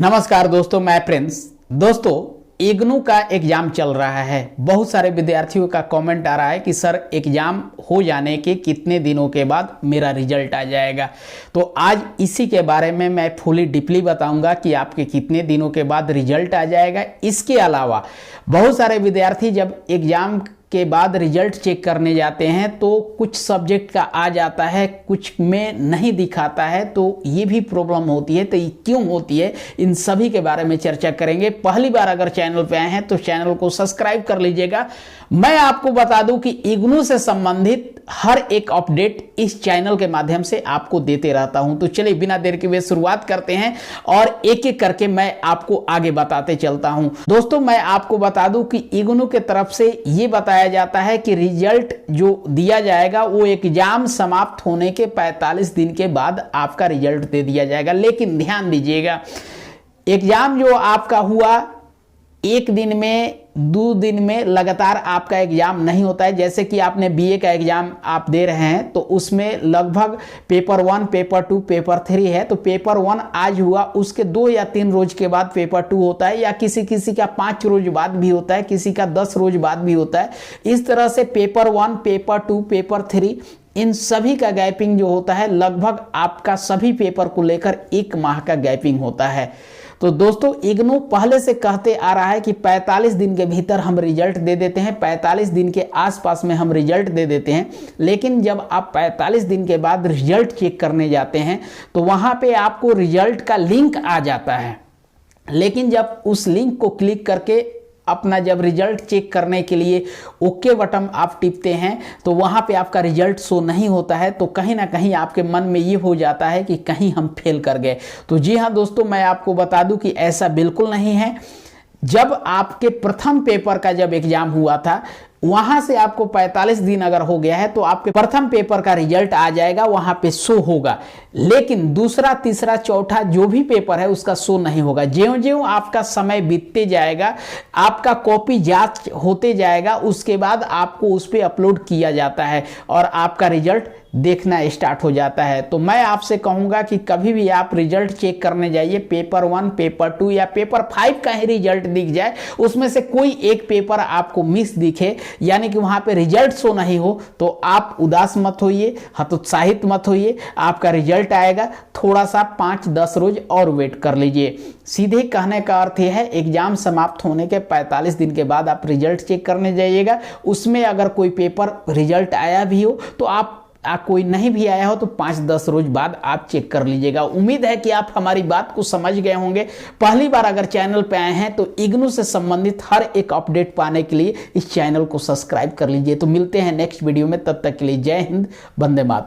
नमस्कार दोस्तों, मैं प्रिंस। दोस्तों, इग्नू का एग्जाम चल रहा है। बहुत सारे विद्यार्थियों का कमेंट आ रहा है कि सर एग्जाम हो जाने के कितने दिनों के बाद मेरा रिजल्ट आ जाएगा। तो आज इसी के बारे में मैं फुली डीपली बताऊंगा कि आपके कितने दिनों के बाद रिजल्ट आ जाएगा। इसके अलावा बहुत सारे विद्यार्थी जब एग्जाम के बाद रिजल्ट चेक करने जाते हैं तो कुछ सब्जेक्ट का आ जाता है, कुछ में नहीं दिखाता है, तो ये भी प्रॉब्लम होती है। तो ये क्यों होती है, इन सभी के बारे में चर्चा करेंगे। पहली बार अगर चैनल पे आए हैं तो चैनल को सब्सक्राइब कर लीजिएगा। मैं आपको बता दूं कि इग्नू से संबंधित हर एक अपडेट इस चैनल के माध्यम से आपको देते रहता हूं। तो चलिए बिना देर के हुए शुरुआत करते हैं और एक एक करके मैं आपको आगे बताते चलता हूं। दोस्तों, मैं आपको बता दूं कि इग्नू के तरफ से ये बताया जाता है कि रिजल्ट जो दिया जाएगा वो एग्जाम समाप्त होने के 45 दिन के बाद आपका रिजल्ट दे दिया जाएगा। लेकिन ध्यान दीजिएगा, एग्जाम जो आपका हुआ एक दिन में, 2 दिन में लगातार आपका एग्जाम नहीं होता है। जैसे कि आपने बीए का एग्जाम आप दे रहे हैं तो उसमें लगभग पेपर 1, पेपर 2, पेपर 3 है। तो पेपर 1 आज हुआ, उसके 2 या 3 रोज के बाद पेपर 2 होता है, या किसी का 5 रोज बाद भी होता है, किसी का 10 रोज बाद भी होता है। इस तरह से पेपर 1, पेपर 2, पेपर 3 इन सभी का गैपिंग जो होता है, लगभग आपका सभी पेपर को लेकर 1 माह का गैपिंग होता है। तो दोस्तों, इग्नू पहले से कहते आ रहा है कि 45 दिन के भीतर हम रिजल्ट दे देते हैं, 45 दिन के आसपास में हम रिजल्ट दे देते हैं। लेकिन जब आप 45 दिन के बाद रिजल्ट चेक करने जाते हैं तो वहां पे आपको रिजल्ट का लिंक आ जाता है। लेकिन जब उस लिंक को क्लिक करके अपना जब रिजल्ट चेक करने के लिए ओके बटन आप टिपते हैं तो वहां पे आपका रिजल्ट शो नहीं होता है। तो कहीं ना कहीं आपके मन में ये हो जाता है कि कहीं हम फेल कर गए। तो जी हाँ दोस्तों, मैं आपको बता दूं कि ऐसा बिल्कुल नहीं है। जब आपके प्रथम पेपर का जब एग्जाम हुआ था, वहां से आपको 45 दिन अगर हो गया है तो आपके प्रथम पेपर का रिजल्ट आ जाएगा, वहां पे शो होगा। लेकिन दूसरा, तीसरा, चौथा जो भी पेपर है उसका शो नहीं होगा। ज्यों-ज्यों आपका समय बीतते जाएगा, आपका कॉपी जांच होते जाएगा, उसके बाद आपको उस पर अपलोड किया जाता है और आपका रिजल्ट देखना स्टार्ट हो जाता है। तो मैं आपसे कहूंगा कि कभी भी आप रिजल्ट चेक करने जाइए, पेपर 1, पेपर 2 या पेपर 5 का ही रिजल्ट दिख जाए, उसमें से कोई एक पेपर आपको मिस दिखे, यानी कि वहां पे रिजल्ट शो नहीं हो, तो आप उदास मत होइए, हतोत्साहित मत होइए। आपका रिजल्ट आएगा, थोड़ा सा 5-10 रोज और वेट कर लीजिए। सीधे कहने का अर्थ यह है, एग्जाम समाप्त होने के 45 दिन के बाद आप रिजल्ट चेक करने जाइएगा। उसमें अगर कोई पेपर रिजल्ट आया भी हो तो आप कोई नहीं भी आया हो तो 5-10 रोज बाद आप चेक कर लीजिएगा। उम्मीद है कि आप हमारी बात को समझ गए होंगे। पहली बार अगर चैनल पे आए हैं तो इग्नू से संबंधित हर एक अपडेट पाने के लिए इस चैनल को सब्सक्राइब कर लीजिए। तो मिलते हैं नेक्स्ट वीडियो में, तब तक के लिए जय हिंद, वंदे मातरम।